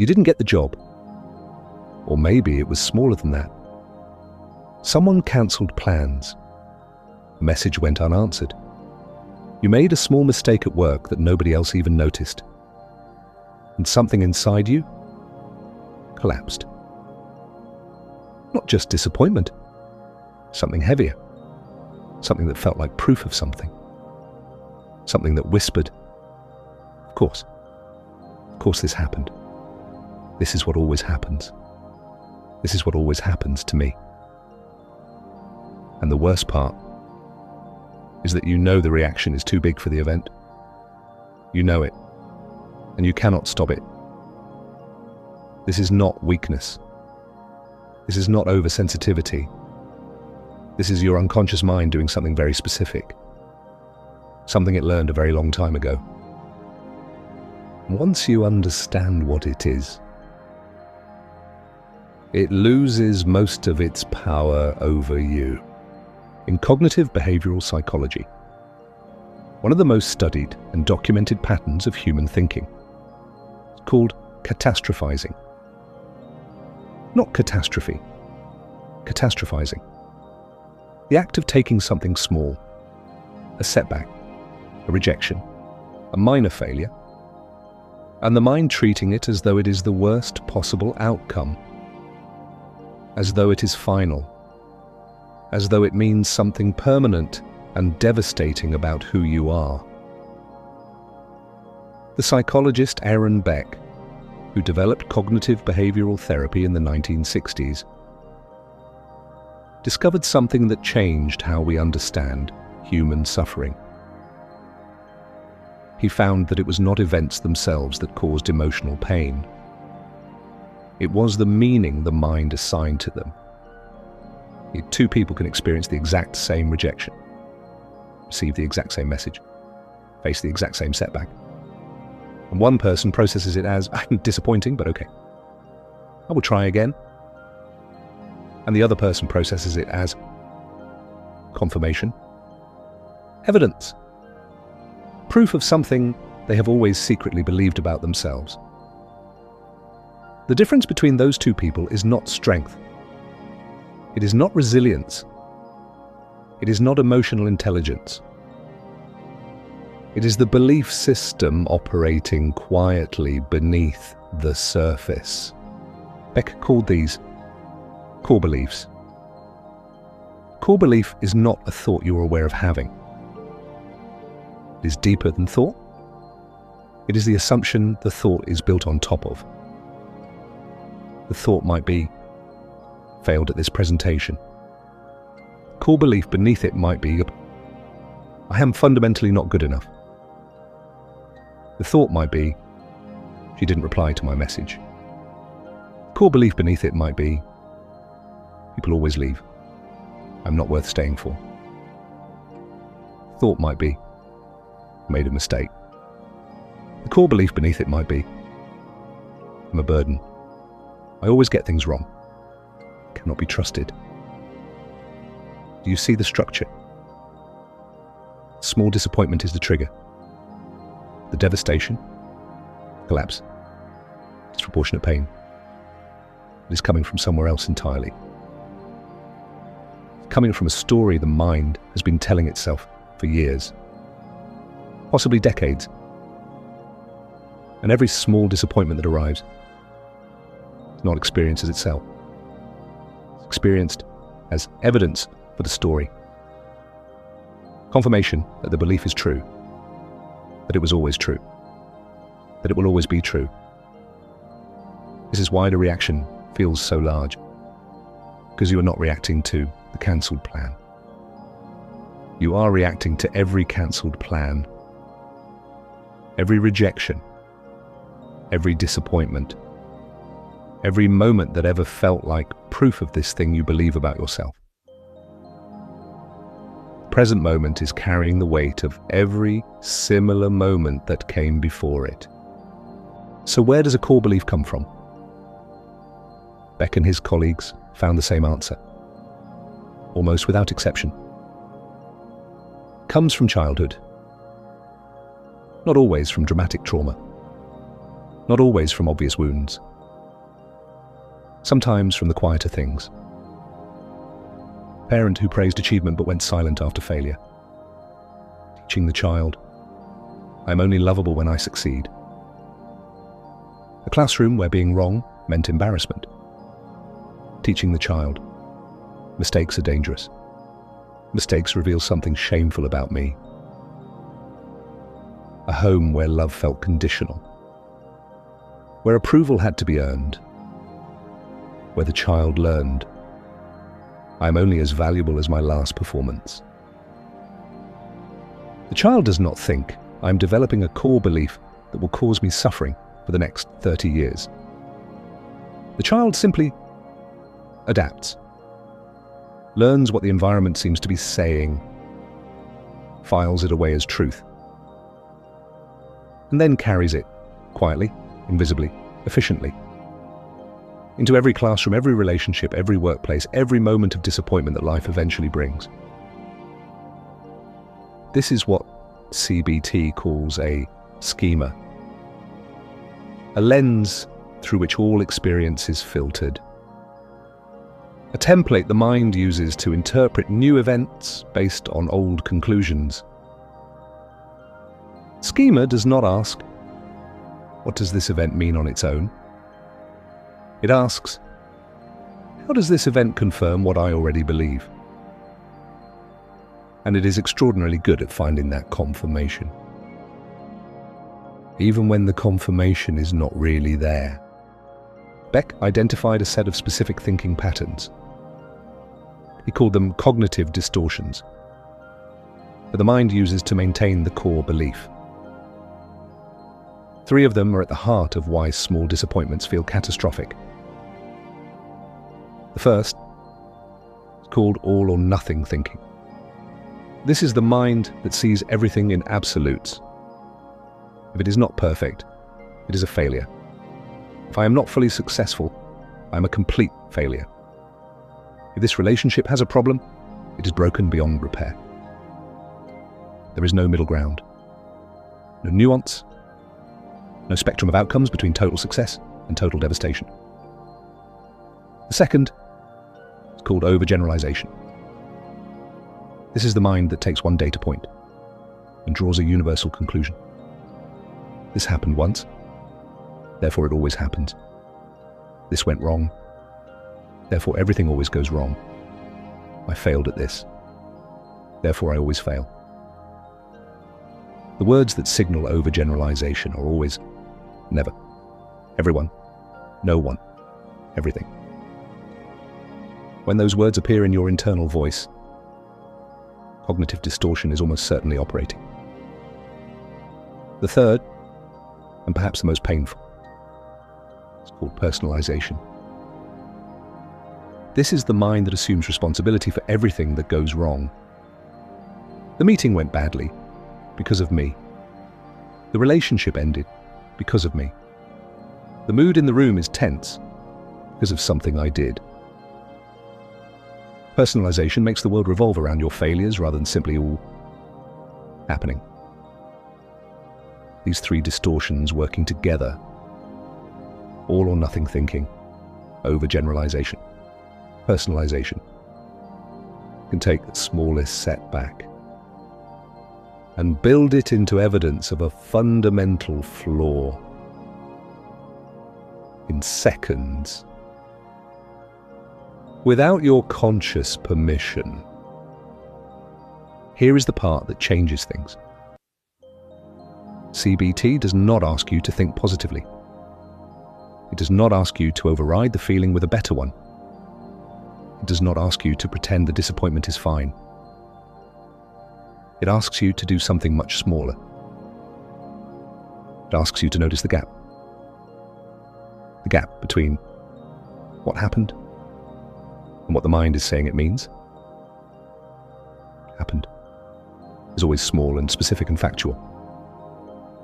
You didn't get the job. Or maybe it was smaller than that. Someone cancelled plans. A message went unanswered. You made a small mistake at work that nobody else even noticed. And something inside you collapsed. Not just disappointment, something heavier. Something that felt like proof of something. Something that whispered, Of course this happened. This is what always happens. This is what always happens to me. And the worst part is that you know the reaction is too big for the event. You know it, and you cannot stop it. This is not weakness. This is not oversensitivity. This is your unconscious mind doing something very specific. Something it learned a very long time ago. Once you understand what it is, it loses most of its power over you. In cognitive behavioral psychology, one of the most studied and documented patterns of human thinking is called catastrophising. Not catastrophe, catastrophizing. The act of taking something small, a setback, a rejection, a minor failure, and the mind treating it as though it is the worst possible outcome, as though it is final, as though it means something permanent and devastating about who you are. The psychologist Aaron Beck, who developed cognitive behavioral therapy in the 1960s, discovered something that changed how we understand human suffering. He found that it was not events themselves that caused emotional pain. It was the meaning the mind assigned to them. Two people can experience the exact same rejection, receive the exact same message, face the exact same setback. And one person processes it as disappointing, but okay, I will try again. And the other person processes it as confirmation, evidence, proof of something they have always secretly believed about themselves. The difference between those two people is not strength. It is not resilience. It is not emotional intelligence. It is the belief system operating quietly beneath the surface. Beck called these core beliefs. Core belief is not a thought you are aware of having. It is deeper than thought. It is the assumption the thought is built on top of. The thought might be, failed at this presentation. Core belief beneath it might be, I am fundamentally not good enough. The thought might be, she didn't reply to my message. Core belief beneath it might be, people always leave. I'm not worth staying for. Thought might be, I made a mistake. The core belief beneath it might be, I'm a burden. I always get things wrong. Cannot be trusted. Do you see the structure? Small disappointment is the trigger. The devastation, collapse, disproportionate pain. It is coming from somewhere else entirely. It's coming from a story the mind has been telling itself for years, possibly decades. And every small disappointment that arrives is not experienced as itself. It's experienced as evidence for the story. Confirmation that the belief is true, that it was always true, that it will always be true. This is why the reaction feels so large, because you are not reacting to the cancelled plan. You are reacting to every cancelled plan, every rejection, every disappointment, every moment that ever felt like proof of this thing you believe about yourself. The present moment is carrying the weight of every similar moment that came before it. So where does a core belief come from? Beck and his colleagues found the same answer, almost without exception. It comes from childhood, not always from dramatic trauma, not always from obvious wounds. Sometimes from the quieter things. Parent who praised achievement but went silent after failure. Teaching the child, I am only lovable when I succeed. A classroom where being wrong meant embarrassment. Teaching the child, mistakes are dangerous. Mistakes reveal something shameful about me. A home where love felt conditional. Where approval had to be earned. Where the child learned, I am only as valuable as my last performance. The child does not think I am developing a core belief that will cause me suffering for the next 30 years. The child simply adapts, learns what the environment seems to be saying, files it away as truth, and then carries it quietly, invisibly, efficiently into every classroom, every relationship, every workplace, every moment of disappointment that life eventually brings. This is what CBT calls a schema, a lens through which all experience is filtered, a template the mind uses to interpret new events based on old conclusions. Schema does not ask, what does this event mean on its own? It asks, how does this event confirm what I already believe? And it is extraordinarily good at finding that confirmation. Even when the confirmation is not really there. Beck identified a set of specific thinking patterns. He called them cognitive distortions, that the mind uses to maintain the core belief. 3 of them are at the heart of why small disappointments feel catastrophic. The first is called all or nothing thinking. This is the mind that sees everything in absolutes. If it is not perfect, it is a failure. If I am not fully successful, I am a complete failure. If this relationship has a problem, it is broken beyond repair. There is no middle ground, no nuance, no spectrum of outcomes between total success and total devastation. The second is called overgeneralization. This is the mind that takes one data point and draws a universal conclusion. This happened once, therefore it always happens. This went wrong, therefore everything always goes wrong. I failed at this, therefore I always fail. The words that signal overgeneralization are always never, everyone, no one, everything. When those words appear in your internal voice, cognitive distortion is almost certainly operating. The third, and perhaps the most painful, is called personalization. This is the mind that assumes responsibility for everything that goes wrong. The meeting went badly because of me. The relationship ended because of me. The mood in the room is tense because of something I did. Personalization makes the world revolve around your failures rather than simply all happening. These 3 distortions working together, all or nothing thinking, overgeneralization, personalization, can take the smallest setback and build it into evidence of a fundamental flaw in seconds, without your conscious permission. Here is the part that changes things. CBT does not ask you to think positively. It does not ask you to override the feeling with a better one. It does not ask you to pretend the disappointment is fine. It asks you to do something much smaller. It asks you to notice the gap. The gap between what happened and what the mind is saying it means. Happened is always small and specific and factual.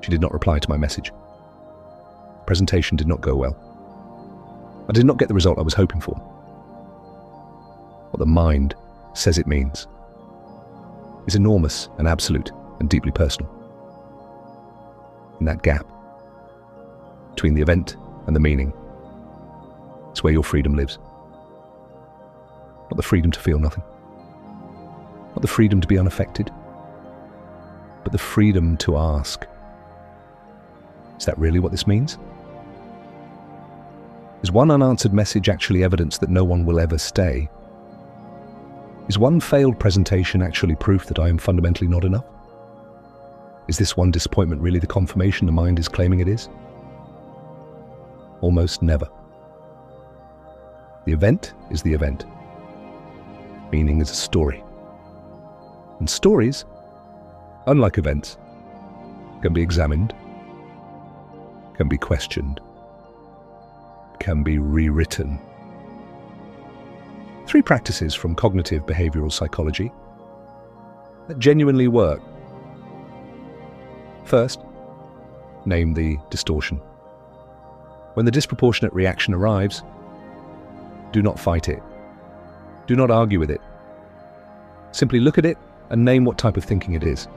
She did not reply to my message. The presentation did not go well. I did not get the result I was hoping for. What the mind says it means is enormous and absolute and deeply personal. In that gap, between the event and the meaning. It's where your freedom lives. Not the freedom to feel nothing. Not the freedom to be unaffected. But the freedom to ask, is that really what this means? Is one unanswered message actually evidence that no one will ever stay? Is one failed presentation actually proof that I am fundamentally not enough? Is this one disappointment really the confirmation the mind is claiming it is? Almost never. The event is the event. Meaning is a story. And stories, unlike events, can be examined, can be questioned, can be rewritten. 3 practices from cognitive behavioral psychology that genuinely work. First, name the distortion. When the disproportionate reaction arrives, do not fight it. Do not argue with it. Simply look at it and name what type of thinking it is.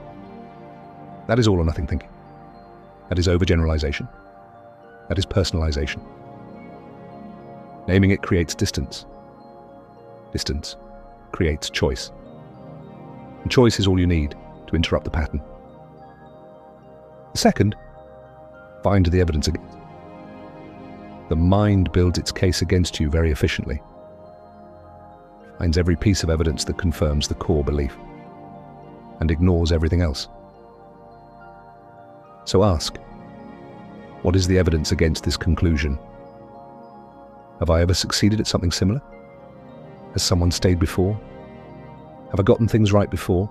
That is all or nothing thinking. That is overgeneralization. That is personalization. Naming it creates distance. Distance creates choice. And choice is all you need to interrupt the pattern. The second, find the evidence against. The mind builds its case against you very efficiently. Finds every piece of evidence that confirms the core belief and ignores everything else. So ask, what is the evidence against this conclusion? Have I ever succeeded at something similar? Has someone stayed before? Have I gotten things right before?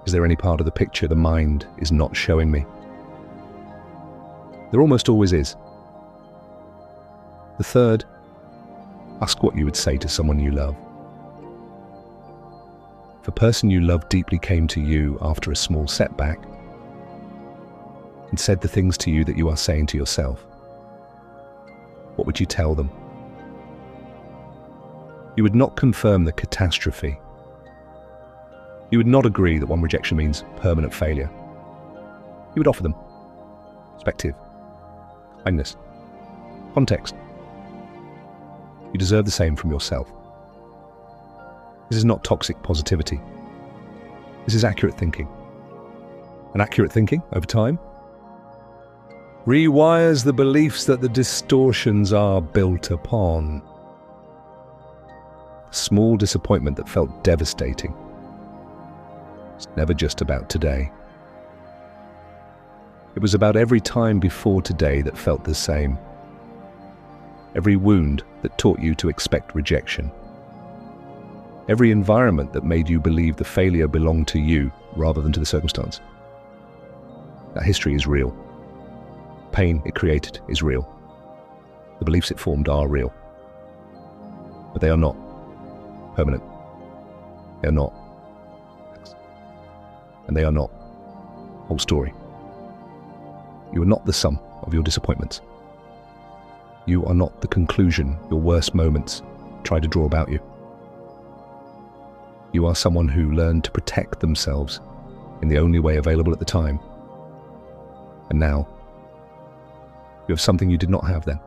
Is there any part of the picture the mind is not showing me? There almost always is. The third, ask what you would say to someone you love. If a person you love deeply came to you after a small setback and said the things to you that you are saying to yourself, what would you tell them? You would not confirm the catastrophe. You would not agree that one rejection means permanent failure. You would offer them perspective, kindness, context. You deserve the same from yourself. This is not toxic positivity. This is accurate thinking. And accurate thinking, over time, rewires the beliefs that the distortions are built upon. A small disappointment that felt devastating. It's never just about today. It was about every time before today that felt the same. Every wound that taught you to expect rejection. Every environment that made you believe the failure belonged to you rather than to the circumstance. That history is real. Pain it created is real. The beliefs it formed are real. But they are not permanent. They are not. And they are not whole story. You are not the sum of your disappointments. You are not the conclusion your worst moments try to draw about you. You are someone who learned to protect themselves in the only way available at the time. And now, you have something you did not have then.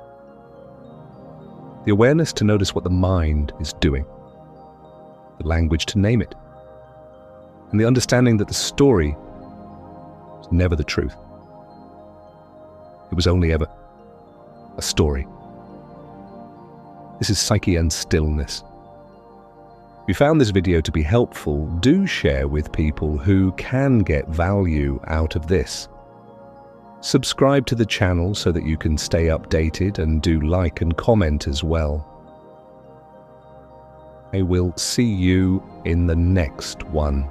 The awareness to notice what the mind is doing. The language to name it. And the understanding that the story was never the truth. It was only ever a story. This is Psyche and Stillness. If you found this video to be helpful, do share with people who can get value out of this. Subscribe to the channel so that you can stay updated, and do like and comment as well. I will see you in the next one.